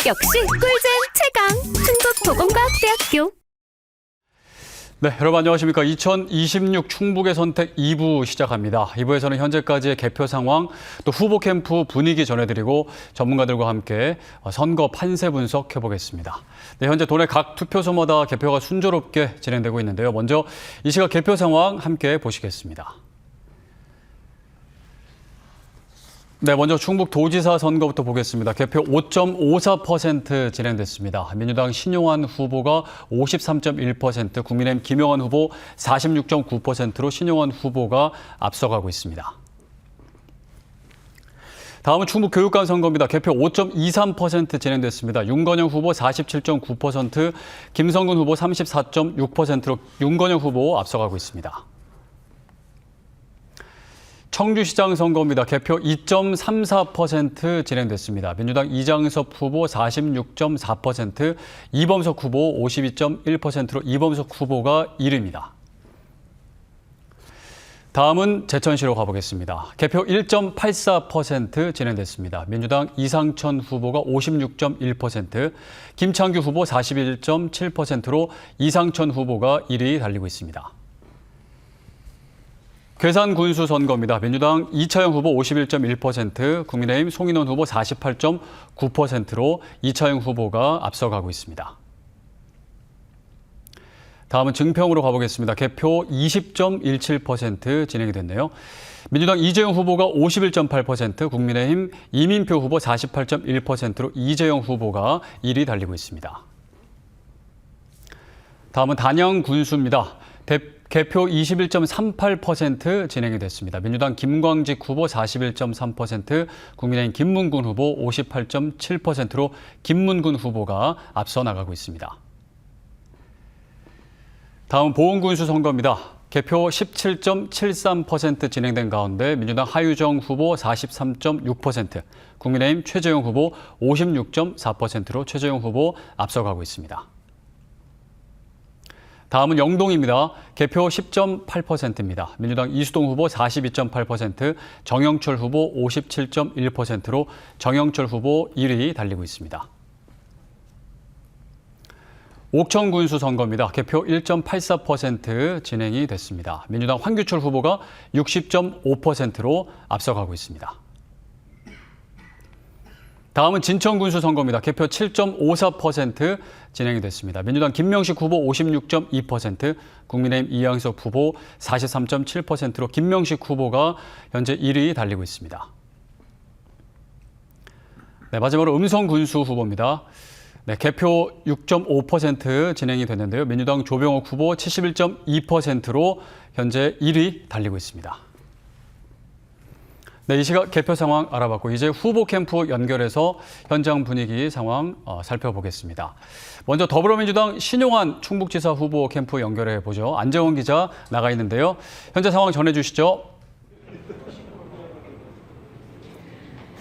역시 꿀잼 최강 충북도공과학대학교. 네, 여러분 안녕하십니까. 2026 충북의 선택 2부 시작합니다. 2부에서는 현재까지의 개표 상황, 또 후보 캠프 분위기 전해드리고 전문가들과 함께 선거 판세 분석해보겠습니다. 네, 현재 도내 각 투표소마다 개표가 순조롭게 진행되고 있는데요. 먼저 이 시각 개표 상황 함께 보시겠습니다. 네, 먼저 충북도지사 선거부터 보겠습니다. 개표 5.54% 진행됐습니다. 민주당 신용환 후보가 53.1%, 국민의힘 김영환 후보 46.9%로 신용환 후보가 앞서가고 있습니다. 다음은 충북교육감 선거입니다. 개표 5.23% 진행됐습니다. 윤건영 후보 47.9%, 김성근 후보 34.6%로 윤건영 후보 앞서가고 있습니다. 청주시장 선거입니다. 개표 2.34% 진행됐습니다. 민주당 이장섭 후보 46.4%, 이범석 후보 52.1%로 이범석 후보가 1위입니다. 다음은 제천시로 가보겠습니다. 개표 1.84% 진행됐습니다. 민주당 이상천 후보가 56.1%, 김창규 후보 41.7%로 이상천 후보가 1위 달리고 있습니다. 괴산군수 선거입니다. 민주당 이차영 후보 51.1%, 국민의힘 송인원 후보 48.9%로 이차영 후보가 앞서가고 있습니다. 다음은 증평으로 가보겠습니다. 개표 20.17% 진행이 됐네요. 민주당 이재용 후보가 51.8%, 국민의힘 이민표 후보 48.1%로 이재용 후보가 1위 달리고 있습니다. 다음은 단양군수입니다. 개표 21.38% 진행이 됐습니다. 민주당 김광직 후보 41.3%, 국민의힘 김문군 후보 58.7%로 김문군 후보가 앞서 나가고 있습니다. 다음 보은군수 선거입니다. 개표 17.73% 진행된 가운데 민주당 하유정 후보 43.6%, 국민의힘 최재형 후보 56.4%로 최재형 후보 앞서가고 있습니다. 다음은 영동입니다. 개표 10.8%입니다. 민주당 이수동 후보 42.8%, 정영철 후보 57.1%로 정영철 후보 1위 달리고 있습니다. 옥천군수 선거입니다. 개표 1.84% 진행이 됐습니다. 민주당 황규철 후보가 60.5%로 앞서가고 있습니다. 다음은 진천군수 선거입니다. 개표 7.54% 진행이 됐습니다. 민주당 김명식 후보 56.2%, 국민의힘 이양석 후보 43.7%로 김명식 후보가 현재 1위 달리고 있습니다. 네, 마지막으로 음성군수 후보입니다. 네, 개표 6.5% 진행이 됐는데요. 민주당 조병옥 후보 71.2%로 현재 1위 달리고 있습니다. 네, 이 시각 개표 상황 알아봤고 이제 후보 캠프 연결해서 현장 분위기 상황 살펴보겠습니다. 먼저 더불어민주당 신용환 충북지사 후보 캠프 연결해 보죠. 안재원 기자 나가 있는데요. 현재 상황 전해주시죠.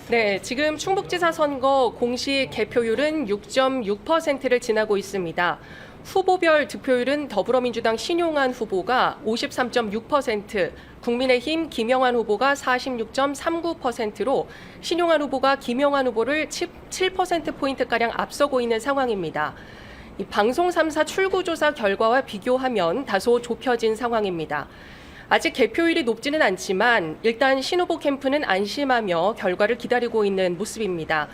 네, 지금 충북지사 선거 공식 개표율은 6.6%를 지나고 있습니다. 후보별 득표율은 더불어민주당 신용환 후보가 53.6%, 국민의힘 김영환 후보가 46.39%로 신용환 후보가 김영환 후보를 7%포인트가량 앞서고 있는 상황입니다. 이 방송 3사 출구조사 결과와 비교하면 다소 좁혀진 상황입니다. 아직 개표율이 높지는 않지만 일단 신 후보 캠프는 안심하며 결과를 기다리고 있는 모습입니다.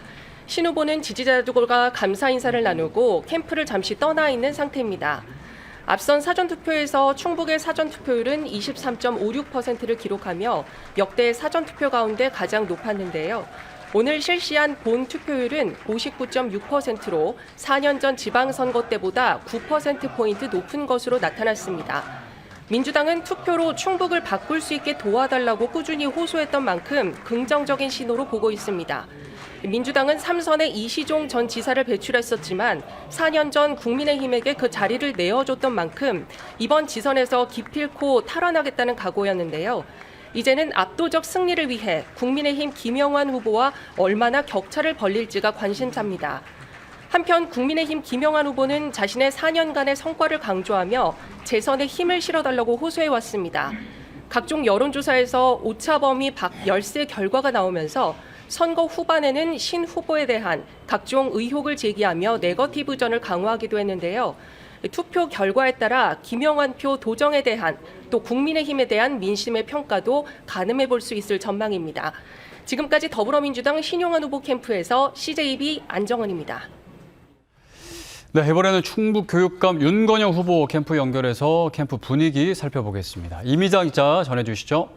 신 후보는 지지자들과 감사 인사를 나누고 캠프를 잠시 떠나 있는 상태입니다. 앞선 사전투표에서 충북의 사전투표율은 23.56%를 기록하며 역대 사전투표 가운데 가장 높았는데요. 오늘 실시한 본 투표율은 59.6%로 4년 전 지방선거 때보다 9%포인트 높은 것으로 나타났습니다. 민주당은 투표로 충북을 바꿀 수 있게 도와달라고 꾸준히 호소했던 만큼 긍정적인 신호로 보고 있습니다. 민주당은 3선에 이시종 전 지사를 배출했었지만 4년 전 국민의힘에게 그 자리를 내어줬던 만큼 이번 지선에서 기필코 탈환하겠다는 각오였는데요. 이제는 압도적 승리를 위해 국민의힘 김영환 후보와 얼마나 격차를 벌릴지가 관심사입니다. 한편 국민의힘 김영환 후보는 자신의 4년간의 성과를 강조하며 재선에 힘을 실어달라고 호소해왔습니다. 각종 여론조사에서 오차범위 박 열세 결과가 나오면서 선거 후반에는 신 후보에 대한 각종 의혹을 제기하며 네거티브전을 강화하기도 했는데요. 투표 결과에 따라 김영환 표 도정에 대한 또 국민의힘에 대한 민심의 평가도 가늠해 볼 수 있을 전망입니다. 지금까지 더불어민주당 신용환 후보 캠프에서 CJB 안정원입니다. 네, 이번에는 충북교육감 윤건영 후보 캠프 연결해서 캠프 분위기 살펴보겠습니다. 이미자 기자 전해주시죠.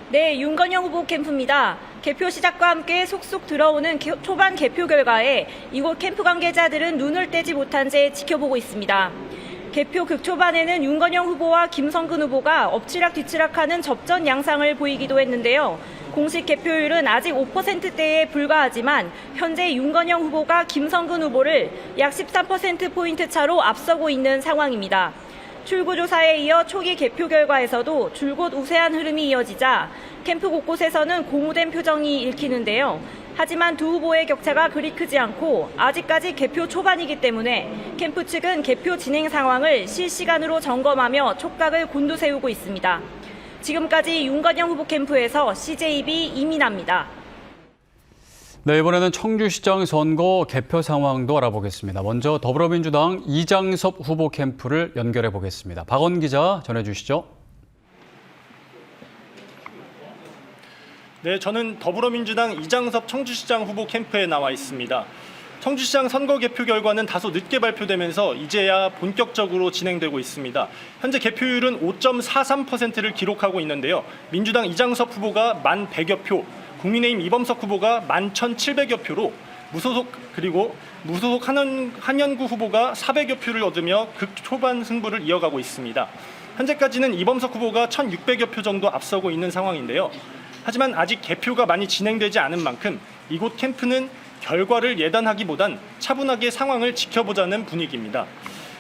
네, 윤건영 후보 캠프입니다. 개표 시작과 함께 속속 들어오는 초반 개표 결과에 이곳 캠프 관계자들은 눈을 떼지 못한 채 지켜보고 있습니다. 개표 극초반에는 윤건영 후보와 김성근 후보가 엎치락뒤치락하는 접전 양상을 보이기도 했는데요. 공식 개표율은 아직 5%대에 불과하지만 현재 윤건영 후보가 김성근 후보를 약 13%포인트 차로 앞서고 있는 상황입니다. 출구조사에 이어 초기 개표 결과에서도 줄곧 우세한 흐름이 이어지자 캠프 곳곳에서는 고무된 표정이 읽히는데요. 하지만 두 후보의 격차가 그리 크지 않고 아직까지 개표 초반이기 때문에 캠프 측은 개표 진행 상황을 실시간으로 점검하며 촉각을 곤두세우고 있습니다. 지금까지 윤건영 후보 캠프에서 CJB 이민아입니다. 네, 이번에는 청주시장 선거 개표 상황도 알아보겠습니다. 먼저 더불어민주당 이장섭 후보 캠프를 연결해 보겠습니다. 박원 기자 전해주시죠. 네, 저는 더불어민주당 이장섭 청주시장 후보 캠프에 나와 있습니다. 청주시장 선거 개표 결과는 다소 늦게 발표되면서 이제야 본격적으로 진행되고 있습니다. 현재 개표율은 5.43%를 기록하고 있는데요. 민주당 이장섭 후보가 1,100여 표, 국민의힘 이범석 후보가 11,700여 표로 무소속 한연구 후보가 400여 표를 얻으며 극초반 승부를 이어가고 있습니다. 현재까지는 이범석 후보가 1,600여 표 정도 앞서고 있는 상황인데요. 하지만 아직 개표가 많이 진행되지 않은 만큼 이곳 캠프는 결과를 예단하기보단 차분하게 상황을 지켜보자는 분위기입니다.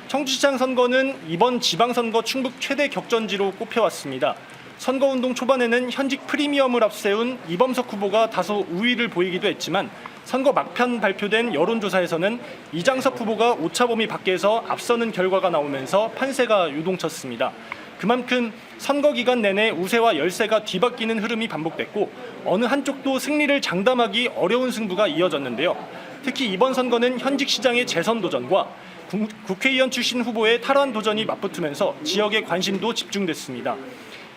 청주시장 선거는 이번 지방선거 충북 최대 격전지로 꼽혀왔습니다. 선거운동 초반에는 현직 프리미엄을 앞세운 이범석 후보가 다소 우위를 보이기도 했지만 선거 막판 발표된 여론조사에서는 이장섭 후보가 오차범위 밖에서 앞서는 결과가 나오면서 판세가 요동쳤습니다. 그만큼 선거 기간 내내 우세와 열세가 뒤바뀌는 흐름이 반복됐고 어느 한쪽도 승리를 장담하기 어려운 승부가 이어졌는데요. 특히 이번 선거는 현직 시장의 재선 도전과 국회의원 출신 후보의 탈환 도전이 맞붙으면서 지역의 관심도 집중됐습니다.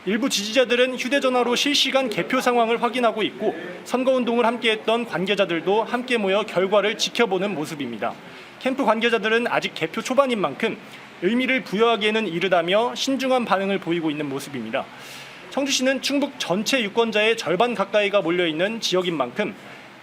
일부 지지자들은 휴대전화로 실시간 개표 상황을 확인하고 있고 선거운동을 함께했던 관계자들도 함께 모여 결과를 지켜보는 모습입니다. 캠프 관계자들은 아직 개표 초반인 만큼 의미를 부여하기에는 이르다며 신중한 반응을 보이고 있는 모습입니다. 청주시는 충북 전체 유권자의 절반 가까이가 몰려있는 지역인 만큼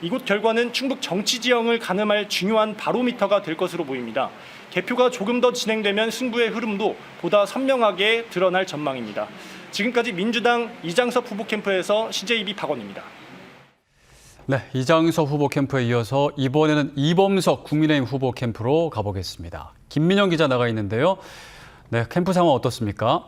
이곳 결과는 충북 정치 지형을 가늠할 중요한 바로미터가 될 것으로 보입니다. 개표가 조금 더 진행되면 승부의 흐름도 보다 선명하게 드러날 전망입니다. 지금까지 민주당 이장섭 후보 캠프에서 CJB 박원입니다. 네, 이장섭 후보 캠프에 이어서 이번에는 이범석 국민의힘 후보 캠프로 가보겠습니다. 김민영 기자 나가 있는데요. 네, 캠프 상황 어떻습니까?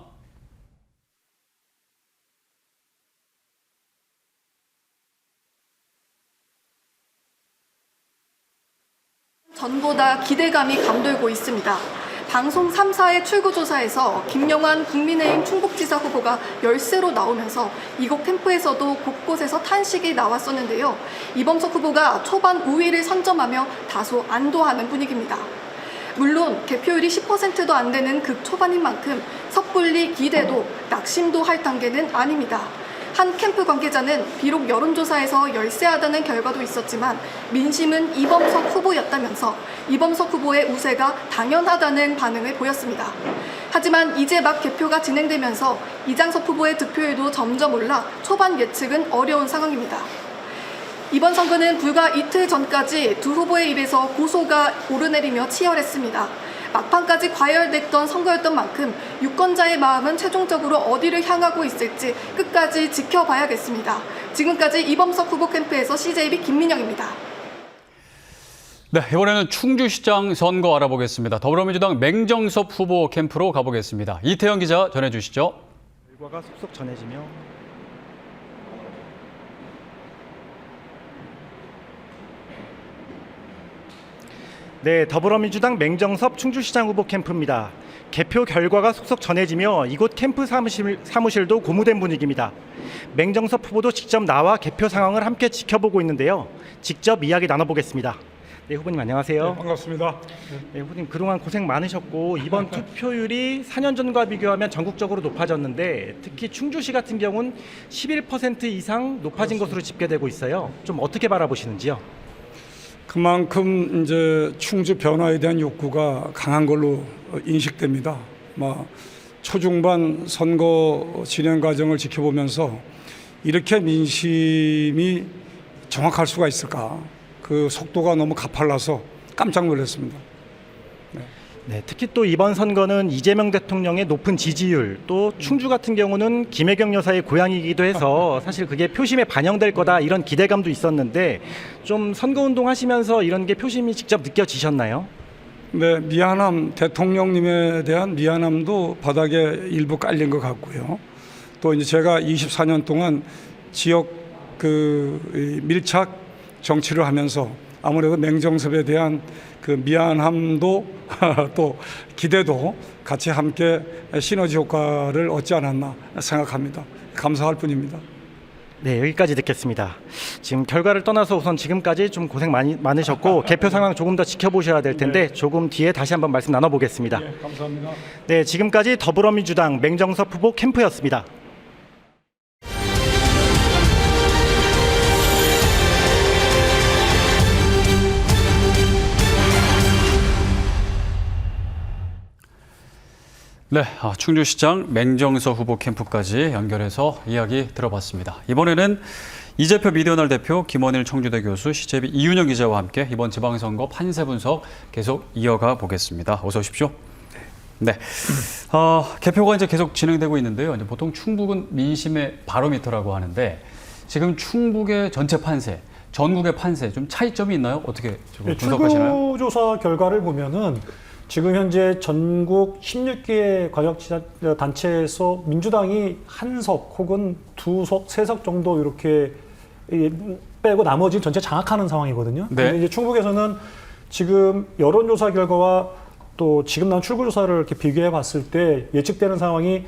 전보다 기대감이 감돌고 있습니다. 방송 3사의 출구조사에서 김영환 국민의힘 충북지사 후보가 열세로 나오면서 이곳 캠프에서도 곳곳에서 탄식이 나왔었는데요. 이범석 후보가 초반 우위를 선점하며 다소 안도하는 분위기입니다. 물론 개표율이 10%도 안 되는 극초반인 만큼 섣불리 기대도 낙심도 할 단계는 아닙니다. 한 캠프 관계자는 비록 여론조사에서 열세하다는 결과도 있었지만 민심은 이범석 후보였다면서 이범석 후보의 우세가 당연하다는 반응을 보였습니다. 하지만 이제 막 개표가 진행되면서 이장섭 후보의 득표율도 점점 올라 초반 예측은 어려운 상황입니다. 이번 선거는 불과 이틀 전까지 두 후보의 입에서 고소가 오르내리며 치열했습니다. 막판까지 과열됐던 선거였던 만큼 유권자의 마음은 최종적으로 어디를 향하고 있을지 끝까지 지켜봐야겠습니다. 지금까지 이범석 후보 캠프에서 CJB 김민영입니다. 네, 이번에는 충주시장 선거 알아보겠습니다. 더불어민주당 맹정섭 후보 캠프로 가보겠습니다. 이태영 기자 전해주시죠. 결과가 속속 전해지며 네, 더불어민주당 맹정섭 충주시장 후보 캠프입니다. 개표 결과가 속속 전해지며 이곳 캠프 사무실도 고무된 분위기입니다. 맹정섭 후보도 직접 나와 개표 상황을 함께 지켜보고 있는데요. 직접 이야기 나눠보겠습니다. 네, 후보님 안녕하세요. 네, 반갑습니다. 네, 후보님 그동안 고생 많으셨고 이번 투표율이 4년 전과 비교하면 전국적으로 높아졌는데 특히 충주시 같은 경우는 11% 이상 높아진 것으로 집계되고 있어요. 좀 어떻게 바라보시는지요? 그만큼 이제 충주 변화에 대한 욕구가 강한 걸로 인식됩니다. 초중반 선거 진행 과정을 지켜보면서 이렇게 민심이 정확할 수가 있을까? 그 속도가 너무 가팔라서 깜짝 놀랐습니다. 네, 특히 또 이번 선거는 이재명 대통령의 높은 지지율, 또 충주 같은 경우는 김혜경 여사의 고향이기도 해서 사실 그게 표심에 반영될 거다 이런 기대감도 있었는데 좀 선거운동 하시면서 이런 게 표심이 직접 느껴지셨나요? 네, 미안함, 대통령님에 대한 미안함도 바닥에 일부 깔린 것 같고요. 또 이제 제가 24년 동안 지역 밀착 정치를 하면서 아무래도 맹정섭에 대한 그 미안함도 또 기대도 같이 함께 시너지 효과를 얻지 않았나 생각합니다. 감사할 뿐입니다. 네, 여기까지 듣겠습니다. 지금 결과를 떠나서 우선 지금까지 좀 고생 많으셨고 개표 상황 조금 더 지켜보셔야 될 텐데 조금 뒤에 다시 한번 말씀 나눠보겠습니다. 네, 감사합니다. 네, 지금까지 더불어민주당 맹정섭 후보 캠프였습니다. 네, 충주시장 맹정섭 후보 캠프까지 연결해서 이야기 들어봤습니다. 이번에는 이재표 미디어널 대표, 김원일 청주대 교수, 시제비 이윤영 기자와 함께 이번 지방선거 판세 분석 계속 이어가 보겠습니다. 어서 오십시오. 네, 개표가 이제 계속 진행되고 있는데요. 이제 보통 충북은 민심의 바로미터라고 하는데 지금 충북의 전체 판세, 전국의 판세 좀 차이점이 있나요? 어떻게 분석하시나요? 출구조사 결과를 보면은 지금 현재 전국 16개 광역단체에서 민주당이 한 석 혹은 두 석, 세 석 정도 이렇게 빼고 나머지 전체 장악하는 상황이거든요. 네. 근데 이제 충북에서는 지금 여론조사 결과와 또 지금 나온 출구조사를 이렇게 비교해 봤을 때 예측되는 상황이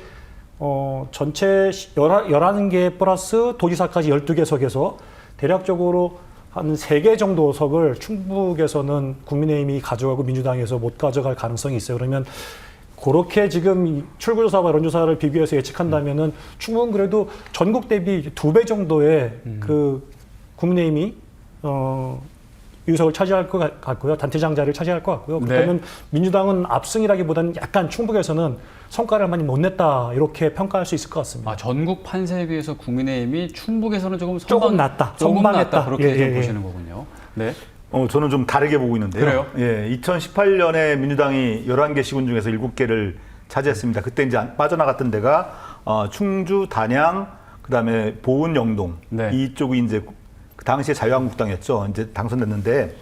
전체 11개 플러스 도지사까지 12개 석에서 대략적으로 한 3개 정도 석을 충북에서는 국민의힘이 가져가고 민주당에서 못 가져갈 가능성이 있어요. 그러면 그렇게 지금 출구조사와 여론조사를 비교해서 예측한다면은 충북은 그래도 전국 대비 2배 정도의 그 국민의힘이 유석을 차지할 것 같고요. 단체장 자리를 차지할 것 같고요. 그렇다면 민주당은 압승이라기보다는 약간 충북에서는 성과를 많이 못 냈다 이렇게 평가할 수 있을 것 같습니다. 전국 판세에 비해서 국민의힘이 충북에서는 조금 낫다. 조금 낫다. 선방했다. 그렇게 보시는 거군요. 네. 저는 좀 다르게 보고 있는데요. 그래요? 예, 2018년에 민주당이 11개 시군 중에서 7개를 차지했습니다. 그때 이제 빠져나갔던 데가 충주, 단양, 그다음에 보은, 영동 네. 이쪽이 이제 그 당시에 자유한국당이었죠. 이제 당선됐는데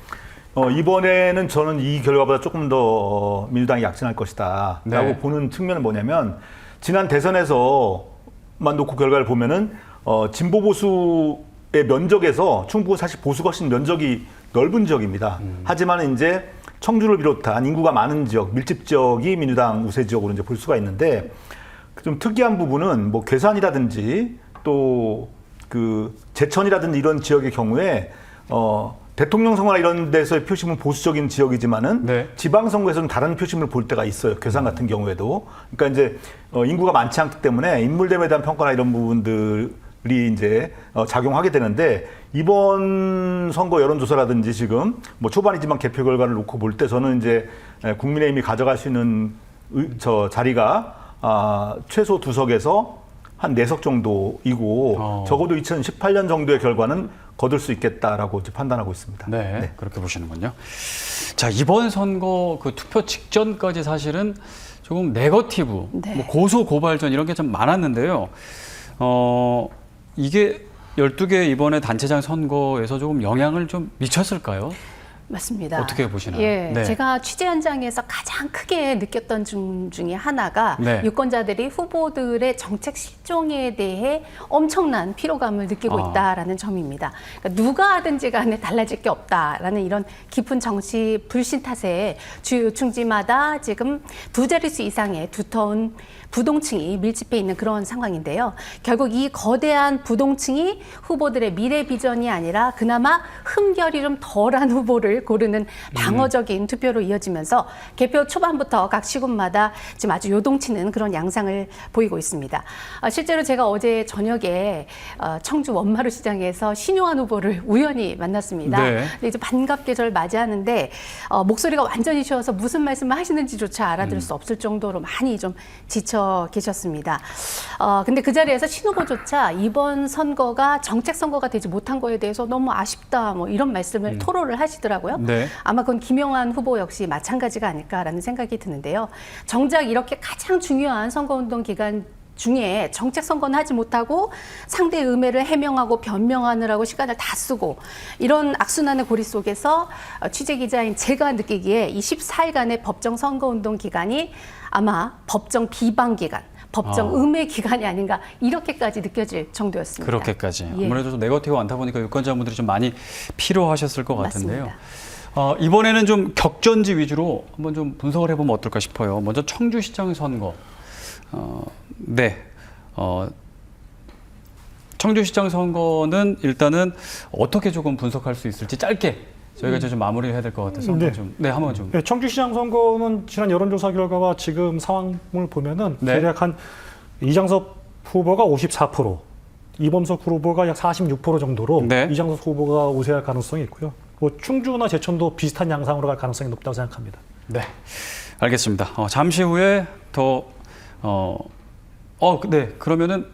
이번에는 저는 이 결과보다 조금 더 민주당이 약진할 것이다라고 네. 보는 측면은 뭐냐면 지난 대선에서만 놓고 결과를 보면은 진보 보수의 면적에서 충북은 사실 보수가 훨씬 면적이 넓은 지역입니다. 하지만 이제 청주를 비롯한 인구가 많은 지역, 밀집 지역이 민주당 우세 지역으로 이제 볼 수가 있는데 좀 특이한 부분은 뭐 괴산이라든지 또 그 제천이라든지 이런 지역의 경우에 대통령 선거나 이런 데서의 표심은 보수적인 지역이지만은 네. 지방선거에서는 다른 표심을 볼 때가 있어요. 괴산 같은 경우에도. 그러니까 이제 인구가 많지 않기 때문에 인물됨에 대한 평가나 이런 부분들이 이제 작용하게 되는데 이번 선거 여론조사라든지 지금 뭐 초반이지만 개표 결과를 놓고 볼 때 저는 이제 국민의힘이 가져갈 수 있는 자리가 최소 2석에서 한 4석 정도이고 적어도 2018년 정도의 결과는 거둘 수 있겠다라고 판단하고 있습니다. 네, 그렇게 보시는군요. 자, 이번 선거 그 투표 직전까지 사실은 조금 네거티브, 뭐 고소 고발전 이런 게 좀 많았는데요. 이게 12개 이번에 단체장 선거에서 조금 영향을 좀 미쳤을까요? 맞습니다. 어떻게 보시나요? 예, 네. 제가 취재 현장에서 가장 크게 느꼈던 점 중에 하나가 네. 유권자들이 후보들의 정책 실종에 대해 엄청난 피로감을 느끼고 있다라는 점입니다. 그러니까 누가 하든지 간에 달라질 게 없다라는 이런 깊은 정치 불신 탓에 주요 요충지마다 지금 두 자릿수 이상의 두터운 부동층이 밀집해 있는 그런 상황인데요. 결국 이 거대한 부동층이 후보들의 미래 비전이 아니라 그나마 흠결이 좀 덜한 후보를 고르는 방어적인 투표로 이어지면서 개표 초반부터 각 시군마다 지금 아주 요동치는 그런 양상을 보이고 있습니다. 실제로 제가 어제 저녁에 청주 원마루 시장에서 신용환 후보를 우연히 만났습니다. 네. 근데 이제 반갑게 저를 맞이하는데 목소리가 완전히 쉬어서 무슨 말씀을 하시는지조차 알아들을 수 없을 정도로 많이 좀 지쳐 계셨습니다. 근데 그 자리에서 신 후보조차 이번 선거가 정책 선거가 되지 못한 거에 대해서 너무 아쉽다 뭐 이런 말씀을 토로를 하시더라고요. 네. 아마 그건 김영환 후보 역시 마찬가지가 아닐까라는 생각이 드는데요. 정작 이렇게 가장 중요한 선거운동 기간 중에 정책 선거는 하지 못하고 상대의 음해를 해명하고 변명하느라고 시간을 다 쓰고 이런 악순환의 고리 속에서 취재 기자인 제가 느끼기에 이 14일간의 법정 선거운동 기간이 아마 법정 비방 기간, 법정 음해 기간이 아닌가 이렇게까지 느껴질 정도였습니다. 그렇게까지. 예. 아무래도 좀 네거티브가 많다 보니까 유권자분들이 좀 많이 피로하셨을 것 같은데요. 맞습니다. 이번에는 좀 격전지 위주로 한번 좀 분석을 해보면 어떨까 싶어요. 먼저 청주시장 선거. 네. 청주시장 선거는 일단은 어떻게 조금 분석할 수 있을지 짧게 저희가 이제 좀 마무리를 해야 될 것 같아서 한번 좀, 한번 좀. 네, 청주시장 선거는 지난 여론조사 결과와 지금 상황을 보면은 네. 대략 한 이장섭 후보가 54%, 이범석 후보가 약 46% 정도로 네. 이장섭 후보가 우세할 가능성이 있고요. 뭐 충주나 제천도 비슷한 양상으로 갈 가능성이 높다고 생각합니다. 네. 알겠습니다. 잠시 후에 더 네. 그러면은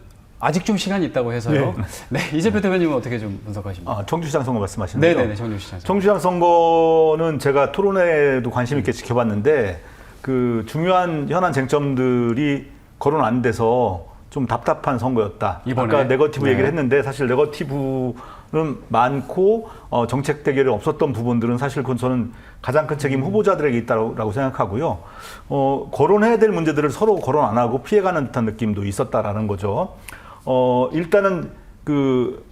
아직 좀 시간이 있다고 해서요. 네. 이재표 대변님은 어떻게 좀 분석하십니까? 청주시장 선거 말씀하시는 거죠? 네네, 청주시장 선거. 청주시장 선거는 제가 토론회도 관심 있게 지켜봤는데 그 중요한 현안 쟁점들이 거론 안 돼서 좀 답답한 선거였다. 이번에? 아까 네거티브 네. 얘기를 했는데 사실 네거티브는 많고 정책 대결이 없었던 부분들은 사실 그건 저는 가장 큰 책임 후보자들에게 있다고 생각하고요. 거론해야 될 문제들을 서로 거론 안 하고 피해가는 듯한 느낌도 있었다라는 거죠. 일단은 그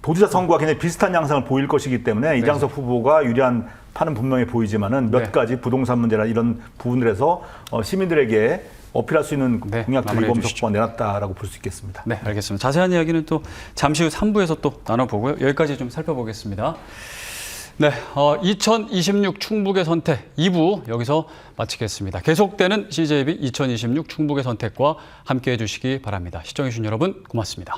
도지사 선거와 굉장히 비슷한 양상을 보일 것이기 때문에 이장섭 후보가 유리한 판은 분명히 보이지만은 몇 가지 부동산 문제나 이런 부분들에서 시민들에게 어필할 수 있는 공약들을 이범석 후보가 내놨다라고 볼 수 있겠습니다. 네, 알겠습니다. 자세한 이야기는 또 잠시 후 3부에서 또 나눠보고요. 여기까지 좀 살펴보겠습니다. 네, 2026 충북의 선택 2부 여기서 마치겠습니다. 계속되는 CJB 2026 충북의 선택과 함께해 주시기 바랍니다. 시청해 주신 여러분 고맙습니다.